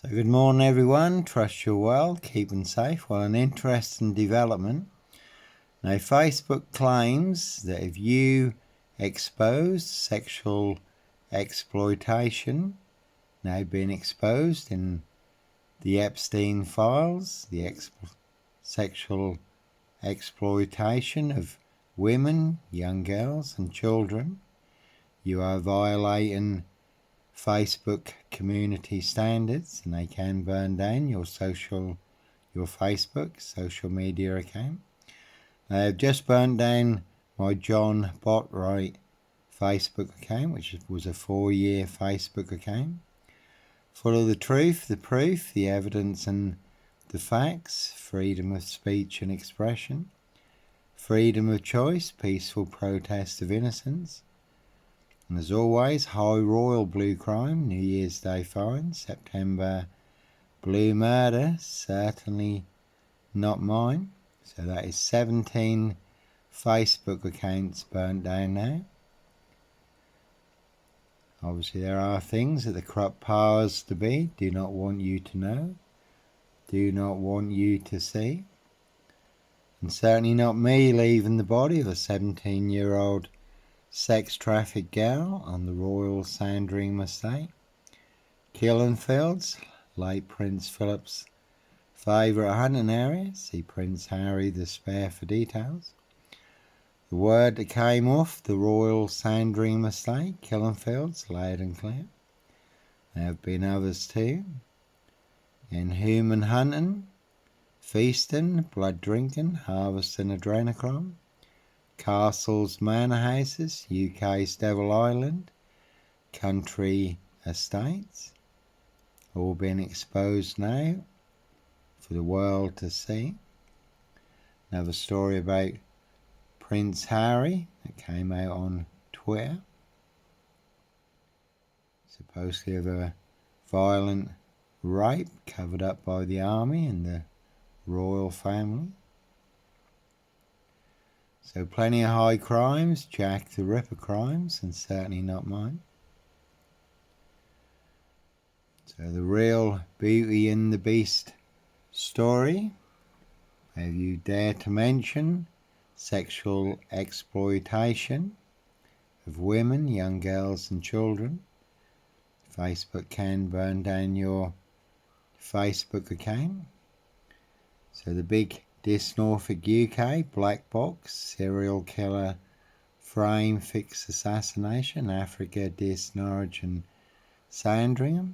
So good morning everyone, trust you're well, keeping safe. Well, an interesting development. Now Facebook claims that if you exposed sexual exploitation, now being exposed in the Epstein files, the sexual exploitation of women, young girls and children, you are violating Facebook community standards, and they can burn down your Facebook social media account. They have just burnt down my John Botwright Facebook account, which was a 4-year Facebook account, full of the truth, the proof, the evidence and the facts, freedom of speech and expression, freedom of choice, peaceful protest of innocence. And as always, high royal blue crime, New Year's Day fine, September blue murder, certainly not mine. So that is 17 Facebook accounts burnt down now. Obviously there are things that the corrupt powers to be do not want you to know, do not want you to see. And certainly not me leaving the body of a 17-year-old sex trafficked girl on the Royal Sandringham estate. Killenfields, late Prince Philip's favourite hunting area. See Prince Harry the Spare for details. The word that came off the Royal Sandringham estate, Killenfields, loud and clear. There have been others too. In human hunting, feasting, blood drinking, harvesting adrenochrome, castles, manor houses, UK's Devil Island, country estates, all being exposed now for the world to see. Another story about Prince Harry that came out on Twitter, supposedly of a violent rape covered up by the army and the royal family. So plenty of high crimes, Jack the Ripper crimes, and certainly not mine. So the real Beauty and the Beast story. Have you dare to mention sexual exploitation of women, young girls and children? Facebook can burn down your Facebook account. So the big Dis Norfolk UK black box serial killer frame fix assassination, Africa, Dis Norwich and Sandringham,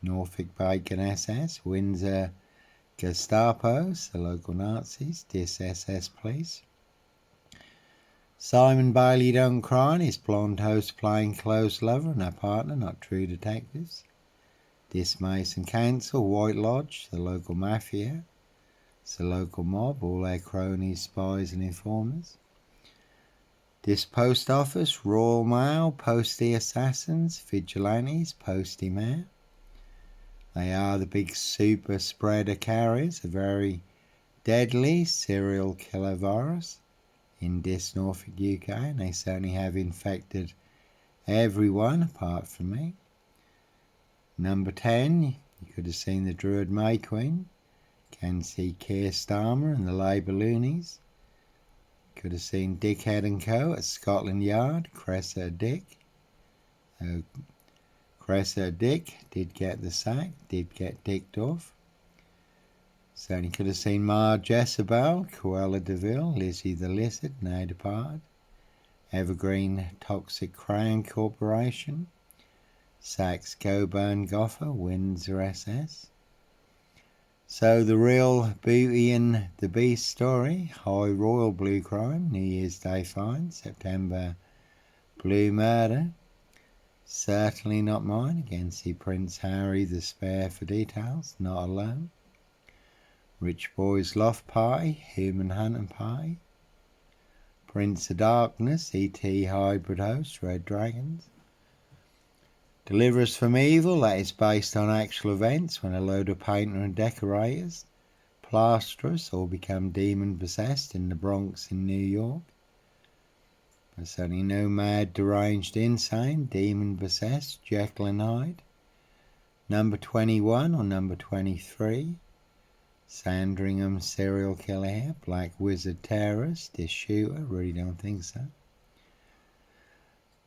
Norfolk Bacon SS, Windsor Gestapos, the local Nazis, Dis SS police. Simon Bailey don't cry and his blonde host plain clothes lover and her partner, not true detectives. Dis Mason Council, White Lodge, the local mafia. It's the local mob, all their cronies, spies and informers. This post office, Royal Mail, postie assassins, vigilantes, postie mayor. They are the big super spreader carriers, a very deadly serial killer virus in Dis Norfolk UK, and they certainly have infected everyone apart from me. Number 10, you could have seen the Druid May Queen. Can see Keir Starmer and the Labour loonies. Could have seen Dickhead & Co. at Scotland Yard, Cressida Dick. Cressida Dick did get the sack, did get dicked off. Certainly could have seen Marge Jezebel, Cruella de Vil, Lizzie the Lizard, now departed. Evergreen Toxic Crown Corporation. Sachs Coburn Goffer, Windsor SS. So the real Beauty and the Beast story, high royal blue crime, New Year's Day fine, September blue murder, certainly not mine. Again, see Prince Harry the Spare for details, not alone. Rich Boys Loft Party, Human Hunting Party. Prince of Darkness, E.T. Hybrid Host, Red Dragons. Deliver Us From Evil, that is based on actual events when a load of painter and decorators, plasterers, all become demon possessed in the Bronx in New York. But certainly no mad, deranged, insane, demon possessed Jekyll and Hyde. Number 21 or number 23. Sandringham serial killer here. Black Wizard terrorist. This shooter. Really don't think so.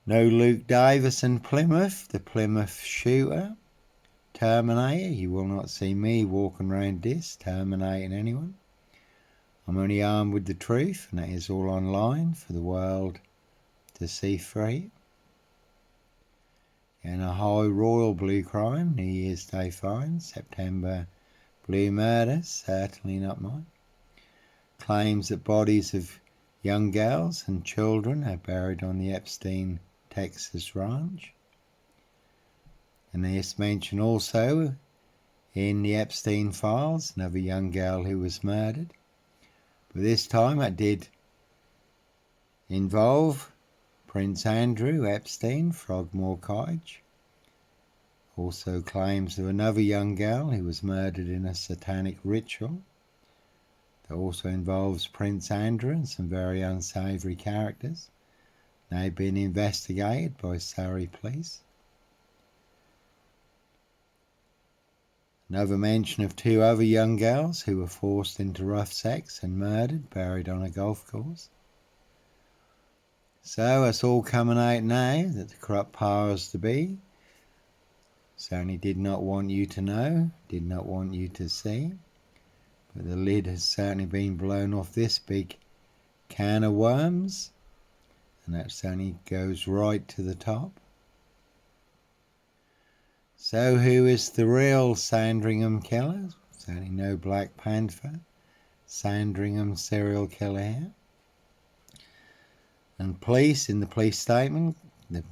No Luke Davison Plymouth. The Plymouth shooter. Terminator. You will not see me walking around this terminating anyone. I'm only armed with the truth, and that is all online for the world to see free. And a high royal blue crime, New Year's Day fine, September blue murder, certainly not mine. Claims that bodies of young girls and children are buried on the Epstein, Texas ranch. And there's mention also in the Epstein files, another young girl who was murdered. But this time it did involve Prince Andrew Epstein, Frogmore Cottage. Also claims of another young girl who was murdered in a satanic ritual. That also involves Prince Andrew and some very unsavoury characters. They've been investigated by Surrey police. Another mention of 2 other young girls who were forced into rough sex and murdered, buried on a golf course. So it's all coming out now that the corrupt powers to be certainly did not want you to know, did not want you to see. But the lid has certainly been blown off this big can of worms, and that certainly goes right to the top. So who is the real Sandringham killer? Certainly no Black Panther. Sandringham serial killer here. And police, in the police statement, the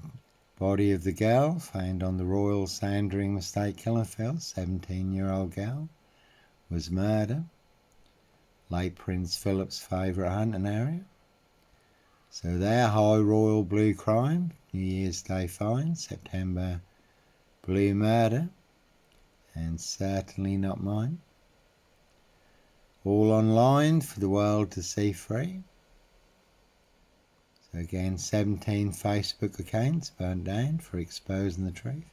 body of the girl found on the Royal Sandringham Estate killing field, 17-year-old girl, was murdered. Late Prince Philip's favourite hunting area. So there, high royal blue crime, New Year's Day fine, September blue murder, and certainly not mine. All online for the world to see free. So again, 17 Facebook accounts burnt down for exposing the truth.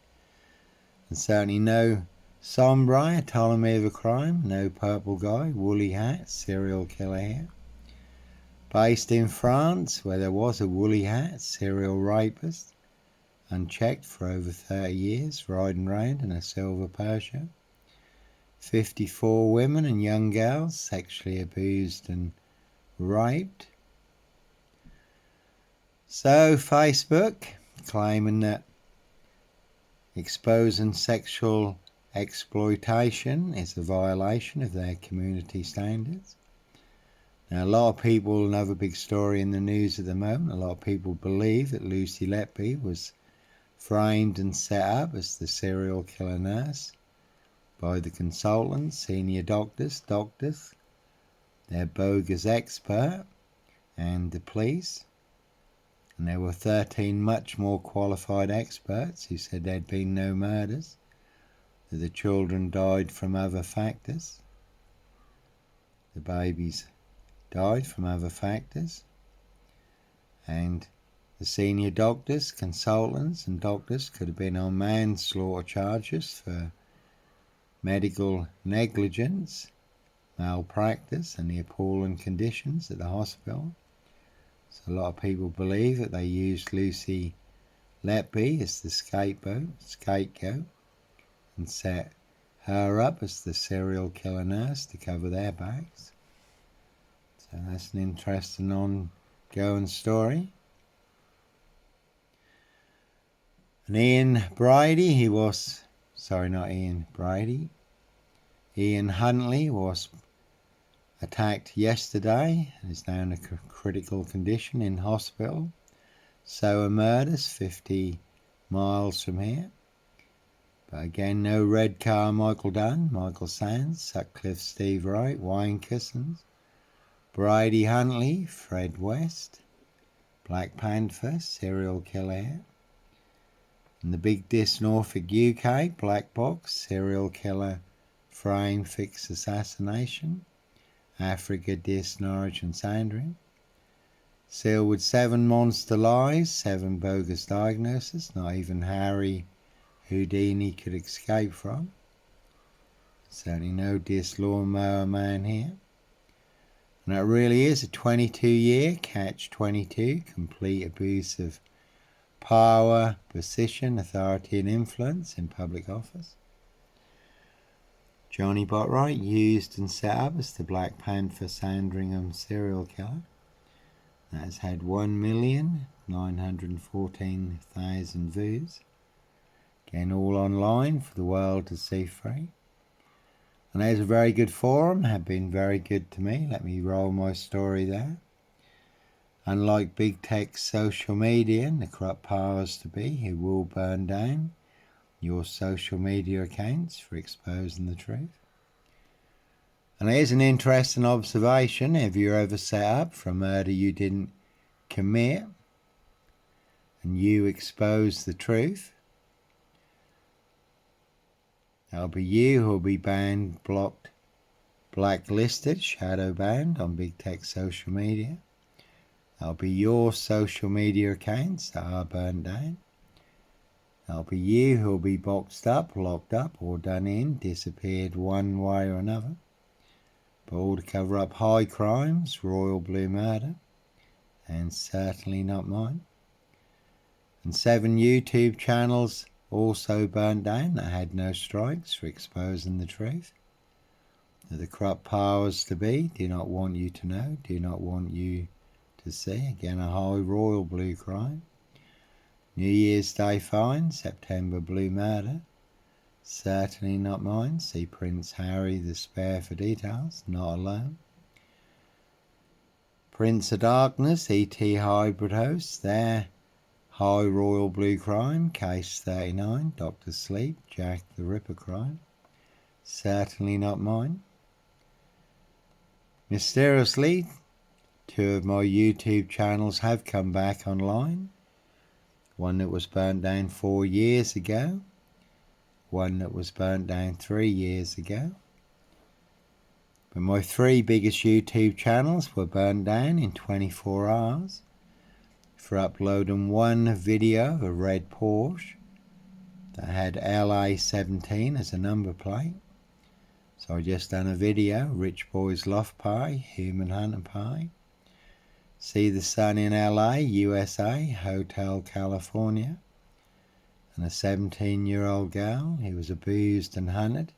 And certainly no sombre autonomy of a crime, no purple guy, woolly hat, serial killer here. Based in France, where there was a woolly hat, serial rapist, unchecked for over 30 years, riding round in a silver Porsche. 54 women and young girls sexually abused and raped. So Facebook claiming that exposing sexual exploitation is a violation of their community standards. Now, a lot of people, another big story in the news at the moment, a lot of people believe that Lucy Letby was framed and set up as the serial killer nurse by the consultants, senior doctors, their bogus expert, and the police. And there were 13 much more qualified experts who said there'd been no murders, that the children died from other factors. The babies died from other factors. And the senior doctors, consultants and doctors could have been on manslaughter charges for medical negligence, malpractice and the appalling conditions at the hospital. So a lot of people believe that they used Lucy Letby as the scapegoat and set her up as the serial killer nurse to cover their backs. So that's an interesting ongoing story. And Ian Huntley was attacked yesterday and is now in a critical condition in hospital. So a murders 50 miles from here. But again, no red car Michael Dunn, Michael Sands, Sutcliffe Steve Wright, Wayne Kissons, Brady Huntley, Fred West, Black Panther, serial killer. And the Big Dis Norfolk UK, Black Box, serial killer, frame fix assassination, Africa Dis Norwich and Sandringham. Sealed with 7 monster lies, 7 bogus diagnoses, not even Harry, Houdini could escape from. Certainly no Dis Lawnmower Man here. And it really is a 22-year catch-22, complete abuse of power, position, authority and influence in public office. Johnny Botwright, used and set up as the Black Panther Sandringham serial killer, that has had 1,914,000 views. Again, all online for the world to see free. And there's a very good forum, have been very good to me. Let me roll my story there. Unlike big tech, social media and the corrupt powers to be who will burn down your social media accounts for exposing the truth. And here's an interesting observation. Have you ever set up for a murder you didn't commit and you expose the truth? That'll be you who'll be banned, blocked, blacklisted, shadow banned on big tech social media. That'll be your social media accounts that are burned down. That'll be you who'll be boxed up, locked up, or done in, disappeared one way or another. But all to cover up high crimes, royal blue murder, and certainly not mine. And 7 YouTube channels also burned down that had no strikes for exposing the truth. That the corrupt powers to be do not want you to know, do not want you to see. Again, a high royal blue crime. New Year's Day fine, September blue murder. Certainly not mine. See Prince Harry the Spare for details. Not alone. Prince of Darkness, E.T. hybrid hosts, there. High royal blue crime, case 39, Dr. Sleep, Jack the Ripper crime. Certainly not mine. Mysteriously, 2 of my YouTube channels have come back online. One that was burnt down 4 years ago. One that was burnt down 3 years ago. But my 3 biggest YouTube channels were burnt down in 24 hours. For uploading one video of a red Porsche that had LA17 as a number plate. So I just done a video, Rich Boys Loft Party, Human Hunter Party. See the sun in LA, USA, Hotel California. And a 17-year-old girl who was abused and hunted,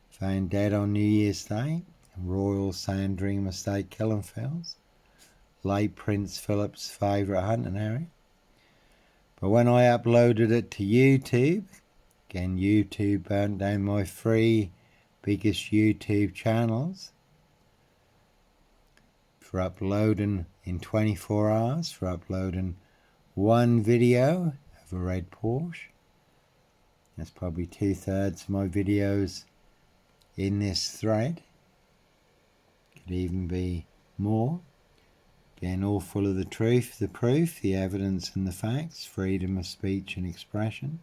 found dead on New Year's Day in Royal Sandringham Estate, Killing Fields. Late Prince Philip's favourite hunting area. But when I uploaded it to YouTube, again YouTube burnt down my 3 biggest YouTube channels for uploading in 24 hours, for uploading one video of a red Porsche. That's probably 2/3 of my videos in this thread. Could even be more. Again, all full of the truth, the proof, the evidence and the facts, freedom of speech and expression,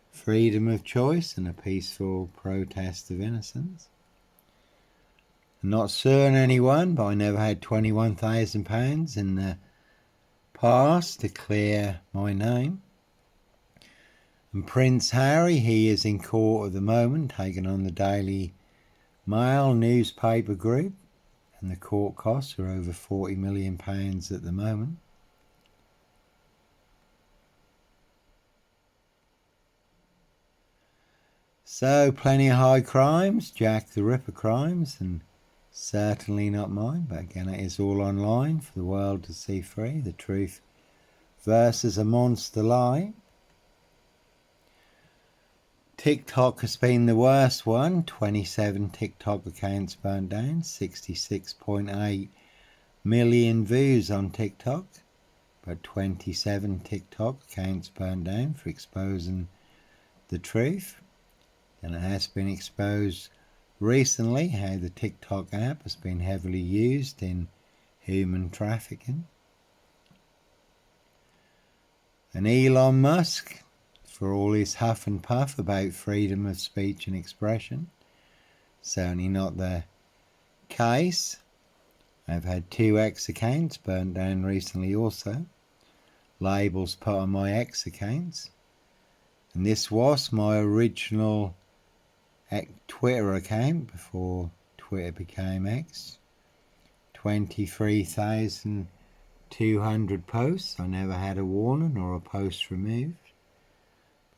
freedom of choice and a peaceful protest of innocence. I'm not suing anyone, but I never had £21,000 in the past to clear my name. And Prince Harry, he is in court at the moment, taking on the Daily Mail newspaper group. And the court costs are over £40 million at the moment. So plenty of high crimes, Jack the Ripper crimes, and certainly not mine. But again, it is all online for the world to see free. The truth versus a monster lie. TikTok has been the worst one. 27 TikTok accounts burnt down. 66.8 million views on TikTok. But 27 TikTok accounts burnt down for exposing the truth. And it has been exposed recently how the TikTok app has been heavily used in human trafficking. And Elon Musk, for all his huff and puff about freedom of speech and expression, certainly not the case. I've had 2 X accounts burnt down recently also. Labels put on my X accounts. And this was my original Twitter account before Twitter became X. 23,200 posts. I never had a warning or a post removed.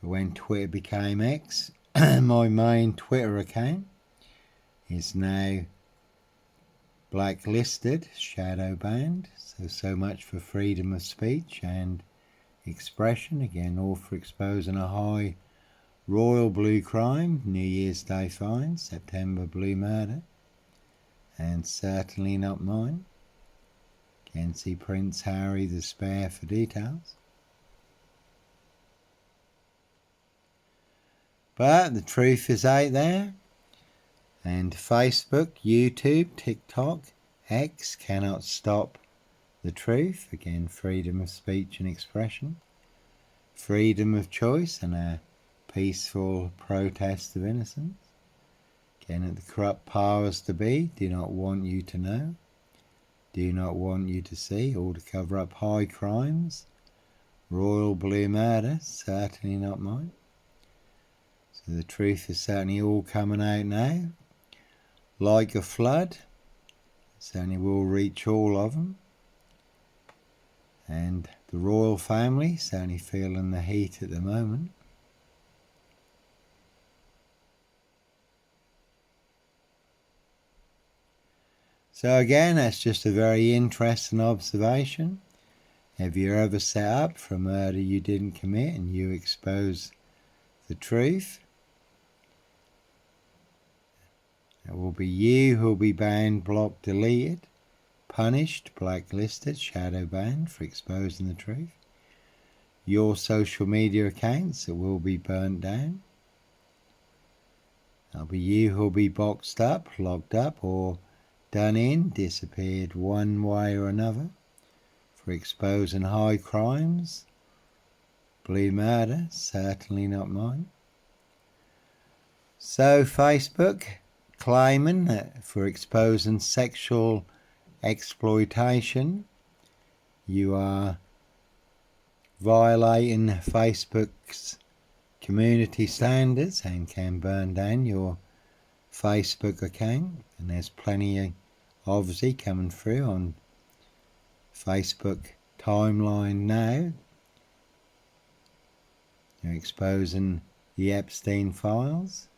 But when Twitter became X, my main Twitter account is now blacklisted, shadow banned. So much for freedom of speech and expression. Again, all for exposing a high royal blue crime, New Year's Day fine, September blue murder, and certainly not mine. Again, see Prince Harry the Spare for details. But the truth is out there, and Facebook, YouTube, TikTok, X cannot stop the truth. Again, freedom of speech and expression, freedom of choice, and a peaceful protest of innocence. Again, that the corrupt powers to be do not want you to know, do not want you to see, or to cover up high crimes, royal blue murder, certainly not mine. So the truth is certainly all coming out now, like a flood. Certainly will reach all of them. And the royal family certainly feeling the heat at the moment. So again, that's just a very interesting observation. Have you ever set up for a murder you didn't commit and you expose the truth? It will be you who will be banned, blocked, deleted, punished, blacklisted, shadow banned for exposing the truth. Your social media accounts that will be burnt down. It'll be you who will be boxed up, locked up, or done in, disappeared one way or another for exposing high crimes. Blue murder, certainly not mine. So Facebook claiming that for exposing sexual exploitation, you are violating Facebook's community standards and can burn down your Facebook account. And there's plenty obviously coming through on Facebook timeline now. They're exposing the Epstein files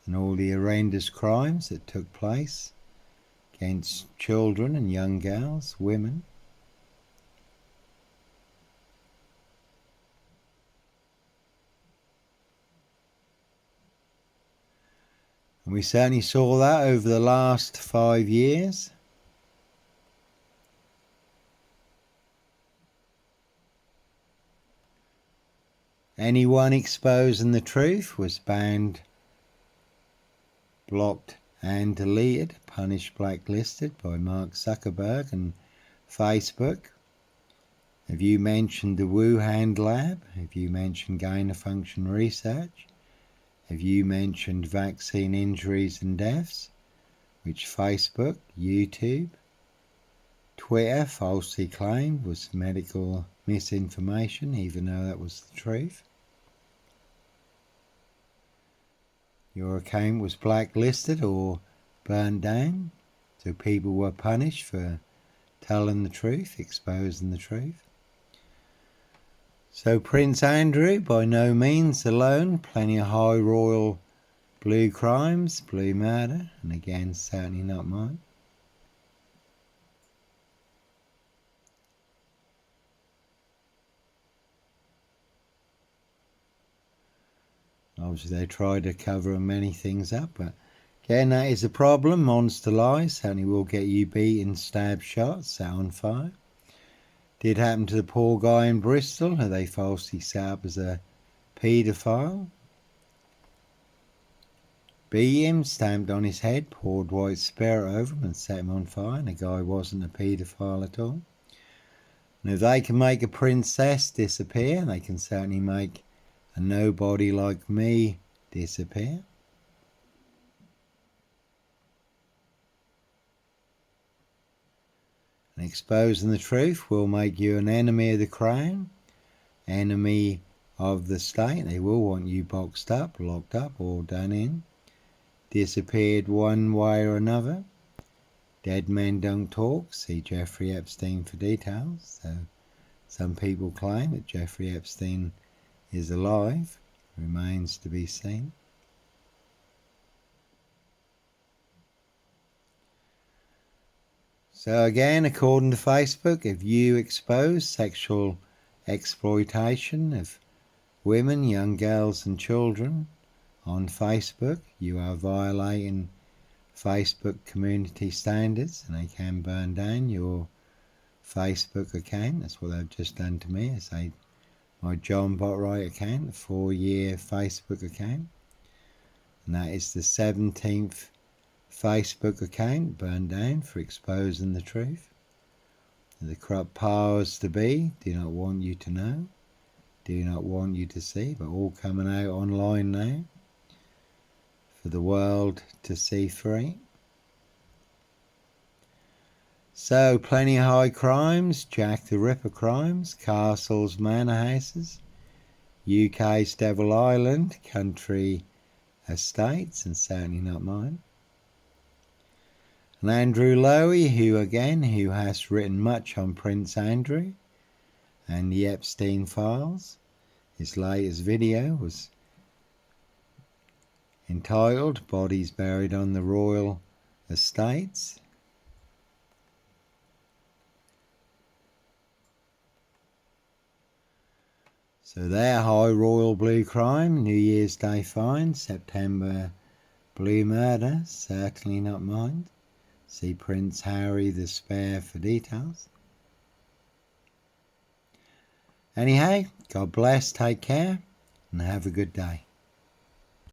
and all the horrendous crimes that took place against children and young girls, women. And we certainly saw that over the last 5 years. Anyone exposing the truth was banned, blocked and deleted, punished, blacklisted by Mark Zuckerberg and Facebook. Have you mentioned the Wuhan lab? Have you mentioned gain-of-function research? Have you mentioned vaccine injuries and deaths, which Facebook, YouTube, Twitter falsely claimed was medical misinformation, even though that was the truth? Your account was blacklisted or burned down, so people were punished for telling the truth, exposing the truth. So Prince Andrew, by no means alone, plenty of high royal blue crimes, blue murder, and again, certainly not mine. Obviously they try to cover many things up, but again, that is a problem. Monster lies certainly will get you beaten, stabbed, shot, set on fire. Did happen to the poor guy in Bristol, who they falsely set up as a paedophile. Beat him, stamped on his head, poured white spirit over him and set him on fire, and the guy wasn't a paedophile at all. And if they can make a princess disappear, they can certainly make a nobody like me disappear. And exposing the truth will make you an enemy of the crown, enemy of the state. They will want you boxed up, locked up, or done in. Disappeared one way or another. Dead men don't talk. See Jeffrey Epstein for details. So some people claim that Jeffrey Epstein is alive. Remains to be seen. So again, according to Facebook, if you expose sexual exploitation of women, young girls and children on Facebook, you are violating Facebook community standards, and they can burn down your Facebook account. That's what they've just done to me. It's my John Botwright account, a 4-year Facebook account. And that is the 17th Facebook account burned down for exposing the truth. The corrupt powers to be do not want you to know, do not want you to see, but all coming out online now for the world to see free. So plenty of high crimes, Jack the Ripper crimes, castles, manor houses, UK's Devil Island, country estates, and certainly not mine. And Andrew Lowy, who has written much on Prince Andrew and the Epstein files. His latest video was entitled Bodies Buried on the Royal Estates. So there, High Royal Blue Crime, New Year's Day fine, September Blue Murder, certainly not mine. See Prince Harry the Spare for details. Anyhow, God bless, take care, and have a good day.